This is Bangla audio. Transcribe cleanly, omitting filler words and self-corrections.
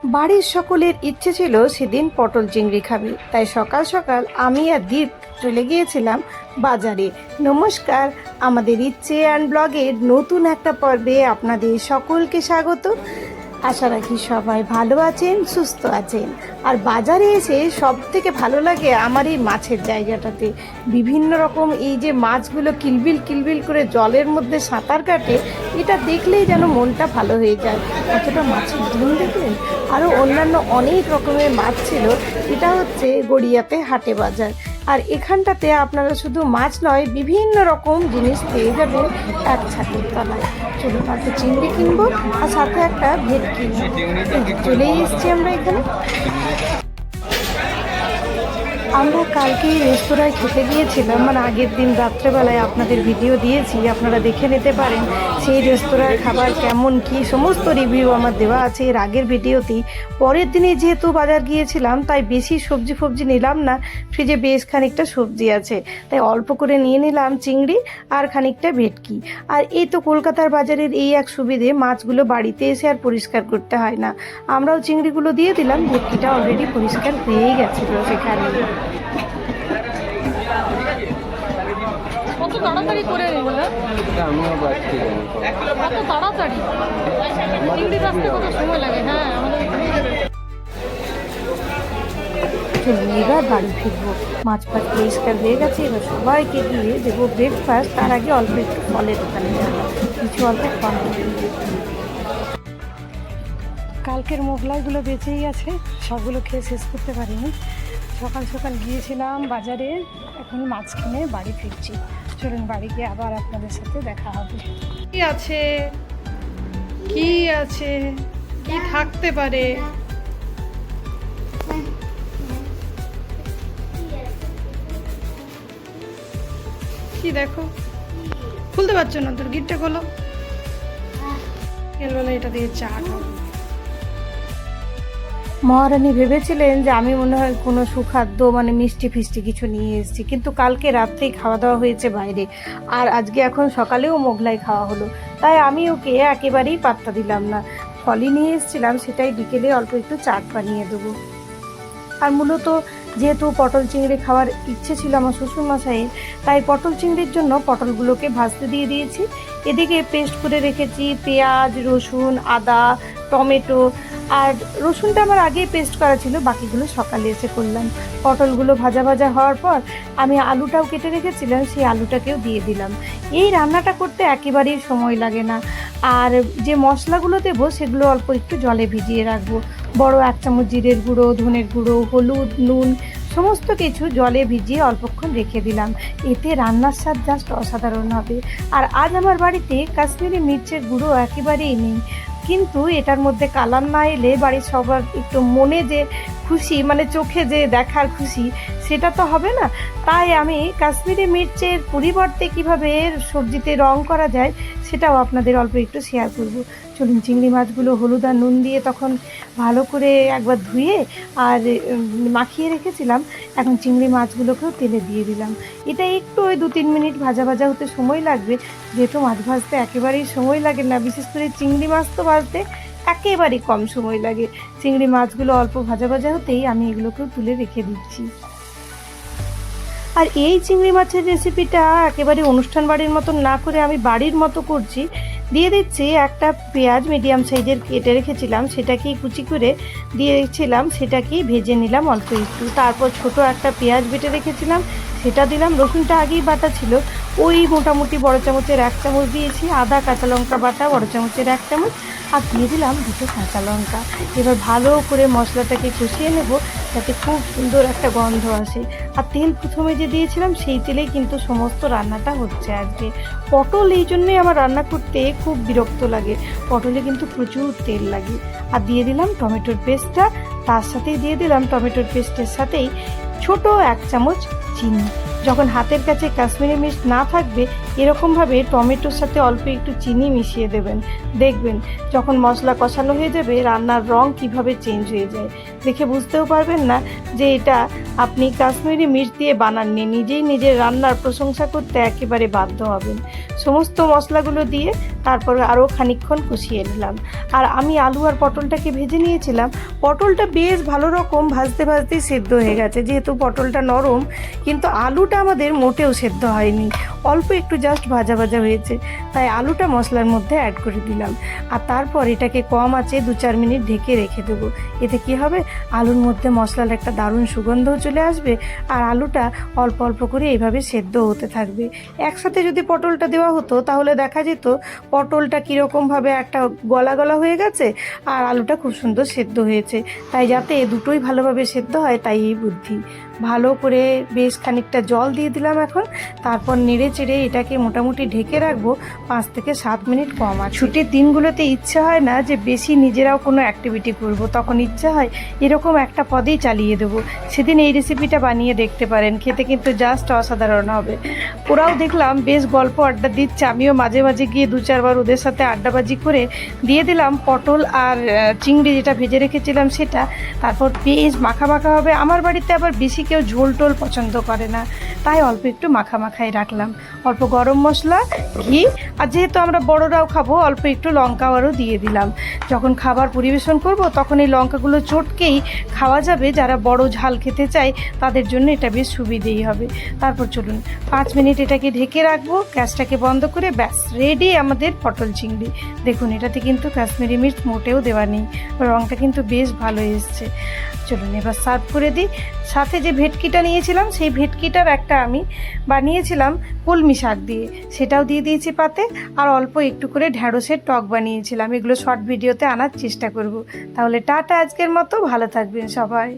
বাড়ির সকলের ইচ্ছে ছিল সেদিন পটল চিংড়ি খাবে, তাই সকাল সকাল আমি আর দীপ চলে গিয়েছিলাম বাজারে। নমস্কার, আমাদের ইচ্ছে অ্যান্ড ব্লগের নতুন একটা পর্বে আপনাদের সকলকে স্বাগত। আশা রাখি সবাই ভালো আছেন, সুস্থ আছেন। আর বাজারে এসে সব থেকে ভালো লাগে আমার এই মাছের জায়গাটাতে। বিভিন্ন রকম এই যে মাছগুলো কিলবিল কিলবিল করে জলের মধ্যে সাঁতার কাটে, এটা দেখলেই যেন মনটা ভালো হয়ে যায়। কতটা মাছের ডিম দেখলেন, আরও অন্যান্য অনেক রকমের মাছ ছিল। এটা হচ্ছে গড়িয়াতে হাটে বাজার। আর এখানটাতে আপনারা শুধু মাছ নয়, বিভিন্ন রকম জিনিস পেয়ে যাবেন এক ছাদের তলায়। চলুন একটা চিংড়ি কিনবো আর সাথে একটা ভেটকি চলেই এসছি আমরা এখানে। আমরা কালকেই রেস্তোরাঁয় খেতে গিয়েছিলাম, মানে আগের দিন রাত্রেবেলায় আপনাদের ভিডিও দিয়েছি, আপনারা দেখে নিতে পারেন সেই রেস্তোরাঁর খাবার কেমন কি সমস্ত রিভিউ আমার দেওয়া আছে এর আগের ভিডিওতেই। পরের দিনে যেহেতু বাজার গিয়েছিলাম তাই বেশি সবজি ফবজি নিলাম না, ফ্রিজে বেশ খানিকটা সবজি আছে তাই অল্প করে নিয়ে নিলাম চিংড়ি আর খানিকটা ভেটকি। আর এই তো কলকাতার বাজারের এই এক সুবিধে, মাছগুলো বাড়িতে এসে আর পরিষ্কার করতে হয় না। আমরাও চিংড়িগুলো দিয়ে দিলাম, ভেটকিটা অলরেডি পরিষ্কার হয়েই গেছিলো সেখানে। কত তাড়াতাড়ি করে এগুলো, কত তাড়াতাড়ি চিংড়ি বাঁচতে কত সময় লাগে। হ্যাঁ, আমাদের চলুন এবার বাড়ি ফিরবো। মাছ ফাছ পরিষ্কার হয়ে গেছে, এবার সবাইকে গিয়ে দেবো ব্রেকফাস্ট। তার আগে অল্প একটু ফলের দোকানে যাবো, কিছু অল্প ফল। কালকের মোগলাইগুলো বেঁচেই আছে, সবগুলো খেয়ে শেষ করতে পারিনি। সকাল সকাল গিয়েছিলাম বাজারে, এখন মাছ কিনে বাড়ি ফিরছি। চলুন বাড়ি গিয়ে আবার আপনাদের সাথে দেখা হবে। কি আছে, কি আছে, কি থাকতে পারে। কি দেখো, খুলতে পারছো না, তোর গিটটা খোলো। বিকেলবেলা এটা দিয়ে চা খাবো। মহারানী ভেবেছিলেন যে আমি মনে হয় কোনো সুখাদ্য মানে মিষ্টি ফিষ্টি কিছু নিয়ে এসেছি, কিন্তু কালকে রাত্রেই খাওয়া দাওয়া হয়েছে বাইরে, আর আজকে এখন সকালেও মোগলাই খাওয়া হলো, তাই আমি ওকে একেবারেই পাত্তা দিলাম না। ফলই নিয়ে এসেছিলাম, সেটাই বিকেলে অল্প একটু চাট বানিয়ে দেবো। আর মূলত যেহেতু পটল চিংড়ি খাওয়ার ইচ্ছে ছিল আমার শ্বশুরমশাইয়ের, তাই পটল চিংড়ির জন্য পটলগুলোকে ভাজতে দিয়ে দিয়েছি। এদিকে পেস্ট করে রেখেছি পেঁয়াজ, রসুন, আদা, টমেটো। আর রসুনটা আমার আগেই পেস্ট করা ছিল, বাকিগুলো সকালে এসে করলাম। পটলগুলো ভাজা ভাজা হওয়ার পর আমি আলুটাও কেটে রেখেছিলাম, সেই আলুটাকেও দিয়ে দিলাম। এই রান্নাটা করতে একেবারেই সময় লাগে না। আর যে মশলাগুলো দেবো সেগুলো অল্প একটু জলে ভিজিয়ে রাখবো। বড় 1 চামচ জিরের গুঁড়ো, ধনের গুঁড়ো, হলুদ, নুন সমস্ত কিছু জলে ভিজিয়ে অল্পক্ষণ রেখে দিলাম। এতে রান্নার স্বাদ জাস্ট অসাধারণ হবে। আর আজ আমার বাড়িতে কাশ্মীরি মির্চের গুঁড়ো একেবারেই নেই, কিন্তু এটার মধ্যে কালার না এলে বাড়ির সবার একটু মনে যে খুশি, মানে চোখে যে দেখার খুশি, সেটা তো হবে না। তাই আমি কাশ্মীরি মির্চের পরিবর্তে কীভাবে সবজিতে রং করা যায় সেটাও আপনাদের অল্প একটু শেয়ার করব। চলুন চিংড়ি মাছগুলো হলুদ আর নুন দিয়ে তখন ভালো করে একবার ধুয়ে আর মাখিয়ে রেখেছিলাম, এখন চিংড়ি মাছগুলোকেও তেলে দিয়ে দিলাম। এটা একটু ওই 2-3 মিনিট ভাজা ভাজা হতে সময় লাগবে, যেহেতু মাছ ভাজতে একেবারেই সময় লাগে না, বিশেষ করে চিংড়ি মাছ তো ভাজতে একেবারেই কম সময় লাগে। চিংড়ি মাছগুলো অল্প ভাজা ভাজা হতেই আমি এগুলোকেও তুলে রেখে দিচ্ছি। আর এই চিংড়ি মাছের রেসিপিটা একেবারে অনুষ্ঠান বাড়ির মতন না করে আমি বাড়ির মতো করছি। দিয়ে দিচ্ছি একটা পেঁয়াজ মিডিয়াম সাইজের কেটে রেখেছিলাম, সেটাকেই কুচি করে দিয়েছিলাম, সেটাকেই ভেজে নিলাম অল্প একটু। তারপর ছোট একটা পেঁয়াজ বেটে রেখেছিলাম, সেটা দিলাম। রসুনটা আগেই বাটা ছিল, ওই মোটামুটি বড় চামচের 1 চামচ দিয়েছি। আদা, কাঁচা লঙ্কা বাটা বড় চামচের 1 চামচ, আর দিয়ে দিলাম 2টো কাঁচা লঙ্কা। এবার ভালো করে মশলাটাকে কষিয়ে নেব যাতে খুব সুন্দর একটা গন্ধ আসে। আর তেল প্রথমে যে দিয়েছিলাম সেই তেলেই কিন্তু সমস্ত রান্নাটা হচ্ছে আজকে। পটল এই জন্যই আমার রান্না করতে খুব বিরক্ত লাগে, পটলে কিন্তু প্রচুর তেল লাগে। আর দিয়ে দিলাম টমেটোর পেস্টটা, তার সাথেই দিয়ে দিলাম টমেটোর পেস্টের সাথেই ছোট 1 চামচ চিনি। যখন হাতের কাছে কাশ্মীরি মির্চ না থাকবে, এরকমভাবে টমেটোর সাথে অল্প একটু চিনি মিশিয়ে দেবেন, দেখবেন যখন মশলা কষানো হয়ে যাবে রান্নার রং কিভাবে চেঞ্জ হয়ে যায়। দেখে বুঝতেও পারবেন না যে এটা আপনি কাশ্মীরি মির্চ দিয়ে বানাননি, নিজেই নিজের রান্নার প্রশংসা করতে একেবারে বাধ্য হবেন। সমস্ত মশলাগুলো দিয়ে তারপর আরও খানিকক্ষণ কষিয়ে নিলাম। আর আমি আলু আর পটলটাকে ভেজে নিয়েছিলাম। পটলটা বেশ ভালো রকম ভাজতে ভাজতেই সেদ্ধ হয়ে গেছে, যেহেতু পটলটা নরম, কিন্তু আলুটা আমাদের মোটেও সেদ্ধ হয়নি, অল্প একটু জাস্ট ভাজা ভাজা হয়েছে। তাই আলুটা মশলার মধ্যে অ্যাড করে দিলাম। আর তারপর এটাকে কম আঁচে 2-4 মিনিট ঢেকে রেখে দেবো। এতে কি হবে, আলুর মধ্যে মশলার একটা দারুণ সুগন্ধও চলে আসবে, আর আলুটা অল্প অল্প করে এইভাবে সেদ্ধ হতে থাকবে। একসাথে যদি পটলটা দেওয়া হতো তাহলে দেখা যেত পটলটা কীরকমভাবে একটা গলা গলা হয়ে গেছে আর আলুটা খুব সুন্দর সেদ্ধ হয়েছে। তাই যাতে দুটোই ভালোভাবে সেদ্ধ হয়, তাই এই বুদ্ধি। ভালো করে বেশ খানিকটা জল দিয়ে দিলাম এখন। তারপর নেড়ে চেড়ে এটাকে মোটামুটি ঢেকে রাখবো 5 থেকে 7 মিনিট কম আছে। ছুটির দিনগুলোতে ইচ্ছে হয় না যে বেশি নিজেরাও কোনো অ্যাক্টিভিটি করব, তখন ইচ্ছে হয় এরকম একটা পদেই চালিয়ে দেবো। সেদিন এই রেসিপিটা বানিয়ে দেখতে পারেন, খেতে কিন্তু জাস্ট অসাধারণ হবে। ওরাও দেখলাম বেশ গল্প আড্ডা দিচ্ছে, আমিও মাঝে মাঝে গিয়ে 2-4 বার ওদের সাথে আড্ডাবাজি করে দিয়ে দিলাম পটল আর চিংড়ি যেটা ভেজে রেখেছিলাম সেটা। তারপর বেশ মাখা মাখা হবে। আমার বাড়িতে আবার বেশি কেউ ঝোল টোল পছন্দ করে না, তাই অল্প একটু মাখা মাখাই রাখলাম। অল্প গরম মশলা, ঘি, আর যেহেতু আমরা বড়রাও খাবো অল্প একটু লঙ্কাও আরও দিয়ে দিলাম। যখন খাবার পরিবেশন করব তখন এই লঙ্কাগুলো চটকেই খাওয়া যাবে, যারা বড় ঝাল খেতে চায় তাদের জন্য এটা বেশ সুবিধেই হবে। তারপর চলুন 5 মিনিট এটাকে ঢেকে রাখবো, গ্যাসটাকে বন্ধ করে। ব্যাস রেডি আমাদের পটল চিংড়ি। দেখুন এটাতে কিন্তু কাশ্মীরি মির্চ মোটেও দেওয়া নেই, রঙটা কিন্তু বেশ ভালো এসছে। চলুন এবার সার্ভ করে দিই। সাথে যে ভেটকিটা নিয়েছিলাম সেই ভেটকিটার একটা আমি বানিয়েছিলাম কলমি শাক দিয়ে, সেটাও দিয়ে দিয়েছি পাতে। আর অল্প একটু করে ঢ্যাঁড়সের টক বানিয়েছিলাম। এগুলো শর্ট ভিডিওতে আনার চেষ্টা করব। তাহলে টাটা আজকের মতো, ভালো থাকবেন সবাই।